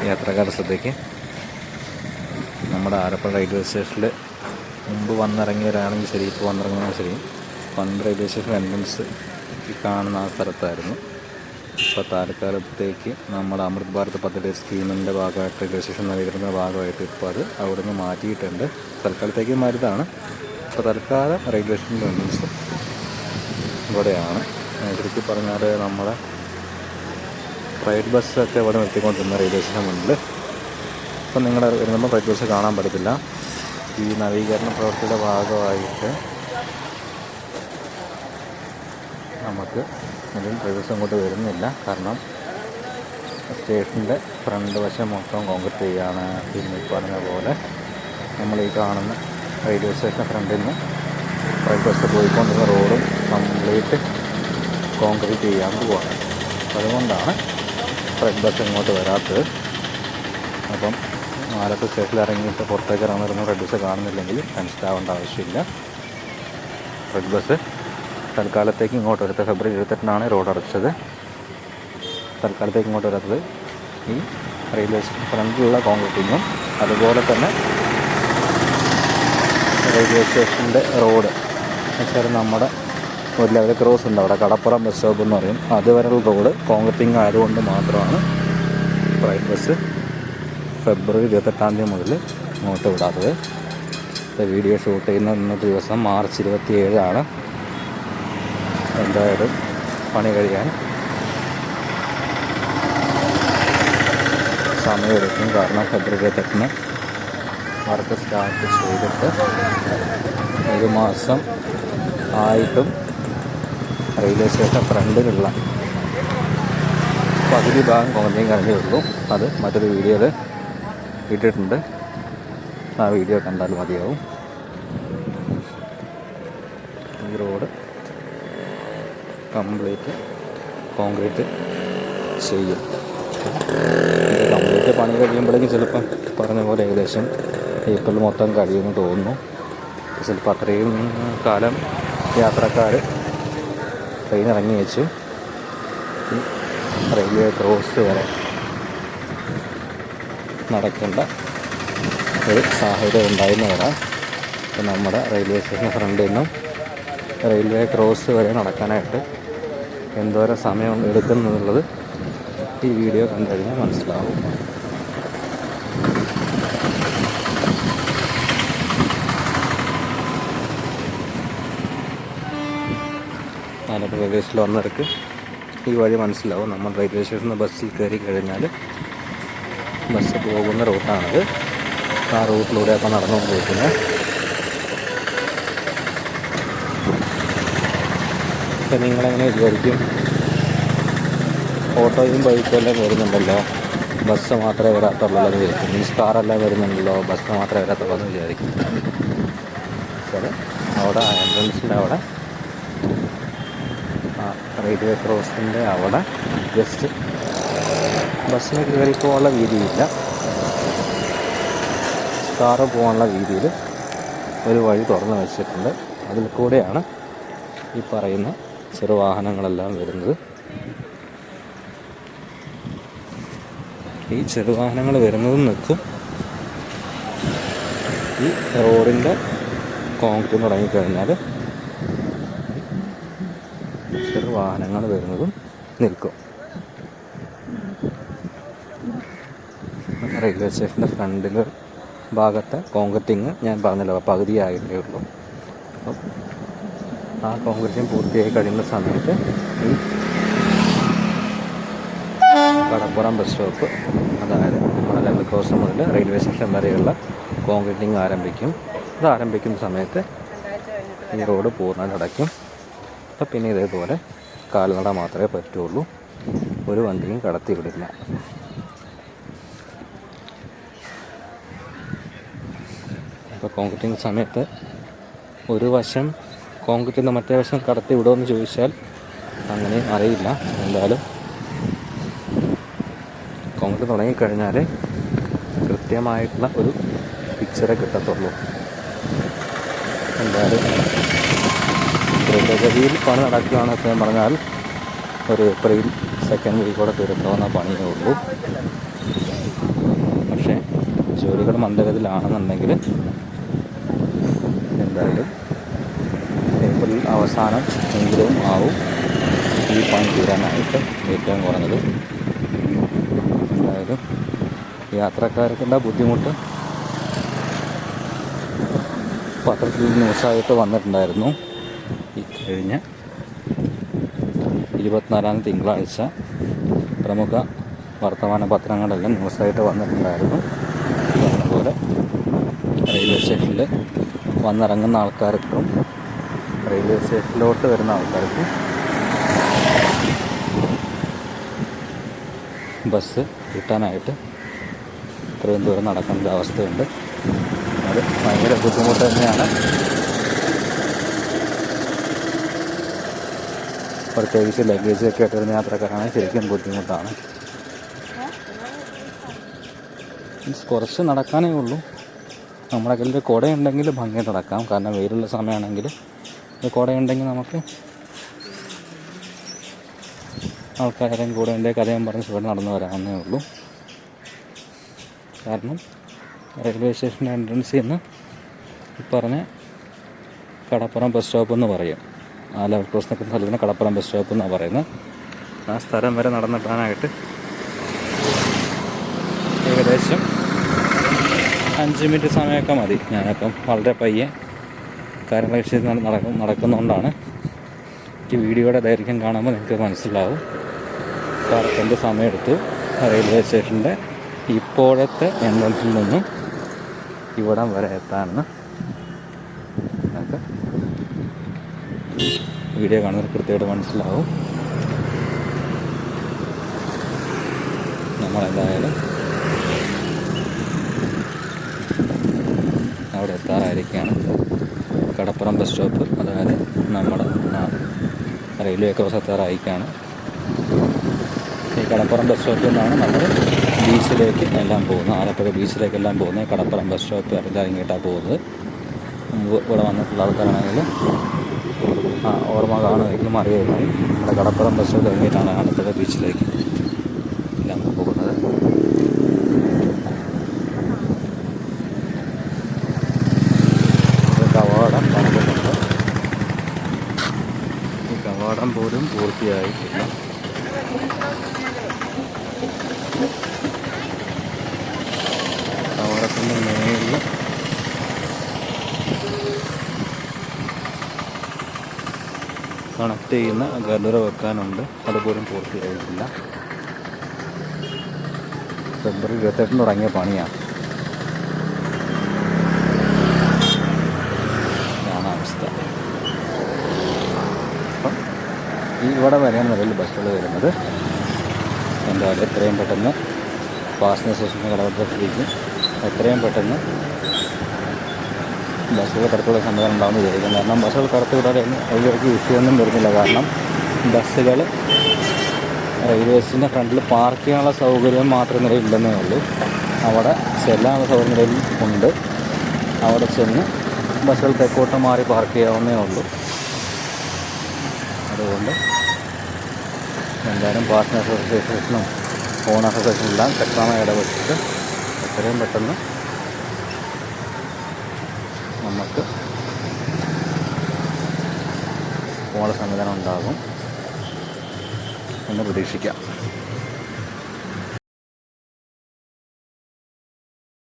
യാത്രക്കാരുടെ ശ്രദ്ധയ്ക്ക് നമ്മുടെ ആലപ്പുഴ റെയിൽവേ സ്റ്റേഷനിൽ മുമ്പ് വന്നിറങ്ങിയവരാണെങ്കിൽ ശരി, ഇപ്പോൾ വന്നിറങ്ങുന്നതാണ് ശരി, പണ്ട് റെയിൽവേ സ്റ്റേഷൻ എൻട്രൻസ് ഈ കാണുന്ന ആ സ്ഥലത്തായിരുന്നു. ഇപ്പോൾ താൽക്കാലത്തേക്ക് നമ്മുടെ അമൃത് ഭാരത് പദ്ധതി സ്കീമിൻ്റെ ഭാഗമായിട്ട് റെയിൽവേ സ്റ്റേഷൻ നവീകരണത്തിൻ്റെ ഭാഗമായിട്ട് ഇപ്പോൾ അത് അവിടെ നിന്ന് മാറ്റിയിട്ടുണ്ട്. തൽക്കാലത്തേക്ക് മാറ്റിയതാണ്. ഇപ്പോൾ തൽക്കാലം റെയിൽവേ സ്റ്റേഷൻ്റെ എൻട്രൻസ് ഇവിടെയാണ്. ചുരുക്കി പറഞ്ഞാൽ നമ്മുടെ പ്രൈവറ്റ് ബസ്സൊക്കെ ഇവിടെ നിർത്തിക്കൊണ്ടിരുന്ന റെയിൽവേ സ്റ്റേഷൻ മുന്നിൽ ഇപ്പം നിങ്ങൾ വരുമ്പോൾ പ്രൈവറ്റ് ബസ് കാണാൻ പറ്റത്തില്ല. ഈ നവീകരണ പ്രവൃത്തിയുടെ ഭാഗമായിട്ട് നമുക്ക് ഇതിൽ പ്രൈവറ്റ് ബസ് അങ്ങോട്ട് വരുന്നില്ല. കാരണം സ്റ്റേഷൻ്റെ ഫ്രണ്ട് വശം മൊത്തം കോൺക്രീറ്റ് ചെയ്യുകയാണ്. പിന്നെ ഈ പറഞ്ഞ പോലെ നമ്മൾ ഈ കാണുന്ന റെയിൽവേ സ്റ്റേഷൻ ഫ്രണ്ടിൽ നിന്ന് പ്രൈവറ്റ് ബസ് പോയിക്കൊണ്ടിരുന്ന റോഡും കംപ്ലീറ്റ് കോൺക്രീറ്റ് ചെയ്യാൻ പോവാണ്. അതുകൊണ്ടാണ് പ്രൈവറ്റ് ബസ് ഇങ്ങോട്ട് വരാത്തത്. അപ്പം ആലപ്പുഴ സ്റ്റേഷനിൽ ഇറങ്ങിയിട്ട് പുറത്തേക്ക് ഇറങ്ങുന്ന റെഡ് ബസ് കാണുന്നില്ലെങ്കിൽ ടെൻഷൻ ആവേണ്ട ആവശ്യമില്ല. റെഡ് ബസ് തൽക്കാലത്തേക്ക് ഇങ്ങോട്ട് വരാത്ത ഫെബ്രുവരി 28 റോഡ് അടച്ചത്. തൽക്കാലത്തേക്ക് ഇങ്ങോട്ട് വരാത്തത് ഈ റെയിൽവേ സ്റ്റേഷൻ ഫ്രണ്ടിലുള്ള കോൺക്രീറ്റിങ്ങും അതുപോലെ തന്നെ റെയിൽവേ സ്റ്റേഷൻ്റെ റോഡ് എന്നുവെച്ചാൽ നമ്മുടെ ഒരു ലെവൽ ക്രോസ് ഉണ്ട് അവിടെ, കടപ്പുറം ബസ് സ്റ്റോപ്പ് എന്ന് പറയും, അതുവരെയുള്ള റോഡ് കോൺക്രീറ്റിങ് ആയതുകൊണ്ട് മാത്രമാണ് പ്രൈവറ്റ് ബസ് ഫെബ്രുവരി 28 മുതൽ ഇങ്ങോട്ട് വിടാത്തത്. ഇപ്പോൾ വീഡിയോ ഷൂട്ട് ചെയ്യുന്ന ഇന്നത്തെ ദിവസം മാർച്ച് 27. എന്തായാലും പണി കഴിയാൻ സമയമെടുക്കും. കാരണം ഫെബ്രുവരി 28 വർക്ക് സ്റ്റാർട്ട് ചെയ്തിട്ട് 1 മാസം ആയിട്ടും റെയിൽവേ സ്റ്റേഷൻ ഫ്രണ്ടിലുള്ള പകുതി ഭാഗം കോൺക്രീറ്റിങ് കഴിഞ്ഞേ ഉള്ളൂ. അത് മറ്റൊരു വീഡിയോയിൽ ഇട്ടിട്ടുണ്ട്. ആ വീഡിയോ കണ്ടാൽ മതിയാവും. ഈ റോഡ് കംപ്ലീറ്റ് കോൺക്രീറ്റ് ചെയ്യും. കംപ്ലീറ്റ് പണി കഴിയുമ്പോഴേക്കും ചിലപ്പം പറഞ്ഞ പോലെ ഏകദേശം ഏപ്രിൽ മൊത്തം കഴിയുമെന്ന് തോന്നുന്നു. ചിലപ്പോൾ അത്രയും കാലം യാത്രക്കാർ ട്രെയിൻ ഇറങ്ങി വെച്ചു ഈ റെയിൽവേ ക്രോസ് വരെ നടക്കേണ്ട ഒരു സാഹചര്യം ഉണ്ടായിരുന്നു വരാം. ഇപ്പം നമ്മുടെ റെയിൽവേ സ്റ്റേഷൻ ഫ്രണ്ടിൽ നിന്നും റെയിൽവേ ക്രോസ് വരെ നടക്കാനായിട്ട് എന്തോരം സമയം എടുക്കുന്നുള്ളത് ഈ വീഡിയോ കണ്ടു കഴിഞ്ഞാൽ മനസ്സിലാവും. ആലപ്പുഴ റെയിൽവേ സ്റ്റേഷനിൽ വന്നവർക്ക് ഈ വഴി മനസ്സിലാവും. നമ്മൾ റെയിൽവേ സ്റ്റേഷനിൽ ബസ്സിൽ കയറി കഴിഞ്ഞാൽ ബസ് പോകുന്ന റൂട്ടാണത്. ആ റൂട്ടിലൂടെ അപ്പോൾ നടന്നുകൊണ്ടിരിക്കുന്നത്. ഇപ്പം നിങ്ങളെങ്ങനെ വിചാരിക്കും, ഓട്ടോയും ബൈക്കും എല്ലാം വരുന്നുണ്ടല്ലോ, ബസ് മാത്രമേ വരാത്തുള്ളൂ എന്ന് വിചാരിക്കും. മീൻസ് കാറെല്ലാം വരുന്നുണ്ടല്ലോ, ബസ് മാത്രമേ വരാത്തുള്ളൂ എന്ന് വിചാരിക്കും. പക്ഷേ അവിടെ എൻട്രൻസിൻ്റെ അവിടെ റെയിൽവേ ക്രോസിൻ്റെ അവിടെ ജസ്റ്റ് ബസ്സിന് കയറി പോകാനുള്ള വീതിയില്ല, കാറ് പോകാനുള്ള രീതിയിൽ ഒരു വഴി തുറന്ന് വെച്ചിട്ടുണ്ട്. അതിൽ കൂടെയാണ് ഈ പറയുന്ന ചെറുവാഹനങ്ങളെല്ലാം വരുന്നത്. ഈ ചെറുവാഹനങ്ങൾ വരുന്നതും നിൽക്കും. ഈ റോഡിൻ്റെ കോൺക്രീറ്റ് തുടങ്ങിക്കഴിഞ്ഞാൽ ചെറുവാഹനങ്ങൾ വരുന്നതും നിൽക്കും. റെയിൽവേ സ്റ്റേഷൻ്റെ ഫ്രണ്ടിൽ ഭാഗത്തെ കോൺക്രീറ്റിങ് ഞാൻ പറഞ്ഞല്ലോ പകുതിയായിട്ടേ ഉള്ളൂ. അപ്പം ആ കോൺക്രീറ്റിങ് പൂർത്തിയായി കഴിയുന്ന സമയത്ത് ഈ കടപ്പുറം ബസ് സ്റ്റോപ്പ്, അതായത് നമ്മുടെ ലെവൽ ക്രോസ് മുതൽ റെയിൽവേ സ്റ്റേഷൻ വരെയുള്ള കോൺക്രീറ്റിങ് ആരംഭിക്കും. ഇത് ആരംഭിക്കുന്ന സമയത്ത് ഈ റോഡ് പൂർണ്ണമായിട്ട് അടയ്ക്കും. അപ്പം പിന്നെ ഇതേപോലെ കാൽനട മാത്രമേ പറ്റുള്ളൂ, ഒരു വണ്ടിയും കടത്തി വിടില്ല. അപ്പോൾ കോൺക്രീറ്റിങ് സമയത്ത് ഒരു വശം കോൺക്രീറ്റിൽ നിന്ന് മറ്റേ വശം കടത്തി വിടുമെന്ന് ചോദിച്ചാൽ അങ്ങനെ അറിയില്ല. എന്തായാലും കോൺക്രീറ്റ് തുടങ്ങിക്കഴിഞ്ഞാൽ കൃത്യമായിട്ടുള്ള ഒരു പിക്ചറേ കിട്ടത്തുള്ളൂ. എന്തായാലും ദ്രുതഗതിയിൽ പണി നടക്കുകയാണെന്ന് പറഞ്ഞാൽ ഒരു ഏപ്രിൽ 2nd വീക്കോടെ തീർക്കാവുന്ന പണിയേ ഉള്ളൂ. മന്ദഗതിയിലാണെന്നുണ്ടെങ്കിൽ എന്തായാലും ഏപ്രിൽ അവസാനം എങ്കിലും ആവും ഈ പണി തീരാനായിട്ട് ഏറ്റവും കുറഞ്ഞത്. എന്തായാലും യാത്രക്കാർക്കുള്ള ബുദ്ധിമുട്ട് പത്രത്തിൽ ന്യൂസായിട്ട് വന്നിട്ടുണ്ടായിരുന്നു. ഈ കഴിഞ്ഞ 24 തിങ്കളാഴ്ച പ്രമുഖ വർത്തമാന പത്രങ്ങളെല്ലാം ന്യൂസായിട്ട് വന്നിട്ടുണ്ടായിരുന്നു. അതുപോലെ റെയിൽവേ സ്റ്റേഷനിൽ വന്നിറങ്ങുന്ന ആൾക്കാർക്കും റെയിൽവേ സ്റ്റേഷനിലോട്ട് വരുന്ന ആൾക്കാർക്കും ബസ് കിട്ടാനായിട്ട് ഇത്രയും ദൂരം നടക്കേണ്ട ഒരു അവസ്ഥയുണ്ട്. അത് ഭയങ്കര ബുദ്ധിമുട്ട് തന്നെയാണ്. പ്രത്യേകിച്ച് ലഗേജൊക്കെ ആയിട്ട് വരുന്ന യാത്രക്കാരാണ് ശരിക്കും ബുദ്ധിമുട്ടാണ്. കുറച്ച് നടക്കാനേ ഉള്ളൂ. നമ്മുടെ കയ്യിൽ കുടയുണ്ടെങ്കിൽ ഭംഗിയായിട്ട് നടക്കാം. കാരണം വെയിലുള്ള സമയമാണെങ്കിൽ കുടയുണ്ടെങ്കിൽ നമുക്ക് ആൾക്കാരും കൂടെ എൻ്റെ കഥയും പറഞ്ഞ് സുഖം നടന്നു വരാവുന്നേ ഉള്ളൂ. കാരണം റെയിൽവേ സ്റ്റേഷൻ്റെ എൻട്രൻസിൽ നിന്ന് പറഞ്ഞ കടപ്പുറം ബസ് സ്റ്റോപ്പ് എന്ന് പറയും. ആ ലെവൽ ക്രോസ് നിൽക്കുന്ന സ്ഥലത്തിന് കടപ്പുറം ബസ് സ്റ്റോപ്പ് എന്നാണ് പറയുന്നത്. ആ സ്ഥലം വരെ നടന്നെത്താനായിട്ട് ഏകദേശം 5 മിനിറ്റ് സമയമൊക്കെ മതി. ഞാനിപ്പം വളരെ പയ്യെ കാര്യങ്ങൾ നടക്കുന്നതുകൊണ്ടാണ് എനിക്ക് വീഡിയോയുടെ ദൈർഘ്യം കാണുമ്പോൾ നിങ്ങൾക്ക് മനസ്സിലാവും എന്ത് സമയമെടുത്തു റെയിൽവേ സ്റ്റേഷൻ്റെ ഇപ്പോഴത്തെ എൻട്രൻസിൽ നിന്നും ഇവിടം വരെ എത്താമെന്ന് നിങ്ങൾക്ക് വീഡിയോ കാണുന്നത് കൃത്യമായിട്ട് മനസ്സിലാവും. നമ്മളെന്തായാലും അവിടെ എത്താറായിരിക്കുകയാണ്. കടപ്പുറം ബസ് സ്റ്റോപ്പ്, അതായത് നമ്മുടെ റെയിൽവേ ക്രോസ് എത്താറായിരിക്കുകയാണ്. ഈ കടപ്പുറം ബസ് സ്റ്റോപ്പിൽ നിന്നാണ് നമ്മൾ ബീച്ചിലേക്ക് എല്ലാം പോകുന്നത്. ആലപ്പുഴ ബീച്ചിലേക്കെല്ലാം പോകുന്നത് കടപ്പുറം ബസ് സ്റ്റോപ്പ് ഇറങ്ങിയിട്ടാണ് പോകുന്നത്. മുമ്പ് ഇവിടെ വന്നിട്ടുള്ള ആൾക്കാരാണെങ്കിൽ ഓർമ്മ കാണുമെങ്കിലും അറിയായിരിക്കും. നമ്മുടെ കടപ്പുറം ബസ് സ്റ്റോപ്പ് ഇറങ്ങിയിട്ടാണ് ആലപ്പുഴ ബീച്ചിലേക്ക് എല്ലാം പോകുന്നത്. കവാടം പണിതിട്ടുണ്ട്. ഈ കവാടം പോലും പൂർത്തിയായിട്ടില്ല. കവാടത്തിൻ്റെ മേളിൽ കണക്ട് ചെയ്യുന്ന ഗർഡർ വെക്കാനുണ്ട്. അതുപോലും പൂർത്തിയായിട്ടില്ല. ഫെബ്രുവരി 28 തുടങ്ങിയ പണിയാണ്. ഇതാണ് അവസ്ഥ. അപ്പം ഇവിടെ വരെയാണ് നിലവിൽ ബസ്സുകൾ വരുന്നത്. എന്തായാലും എത്രയും പെട്ടെന്ന് പാസഞ്ചർ സ്റ്റേഷൻ്റെ കടപ്പുറത്തേക്ക് എത്രയും പെട്ടെന്ന് ബസ്സുകൾ കടത്തുള്ള സംവിധാനം ഉണ്ടാകുമെന്ന് വിചാരിക്കും. കാരണം ബസ്സുകൾ കടത്തി വിടാനൊന്നും അതിലേക്ക് വിഷയമൊന്നും വരുന്നില്ല. കാരണം ബസ്സുകൾ റെയിൽവേ സ്റ്റേഷൻ്റെ ഫ്രണ്ടിൽ പാർക്ക് ചെയ്യാനുള്ള സൗകര്യം മാത്രം നിലയില്ലെന്നേ ഉള്ളൂ. അവിടെ ചെല്ലാനുള്ള സൗകര്യം നിലയിൽ ഉണ്ട്. അവിടെ ചെന്ന് ബസ്സുകൾ തെക്കോട്ട് മാറി പാർക്ക് ചെയ്യാവുന്നേ ഉള്ളൂ. അതുകൊണ്ട് എന്തായാലും പാസഞ്ചർ അസോസിയേഷനും ഓണർ അസോസിയേഷനെല്ലാം ശക്തമായി ഇടപെട്ടിട്ട് എത്രയും പെട്ടെന്ന് നമുക്ക് പോകാനുള്ള സംവിധാനം ഉണ്ടാകും എന്ന് പ്രതീക്ഷിക്കാം.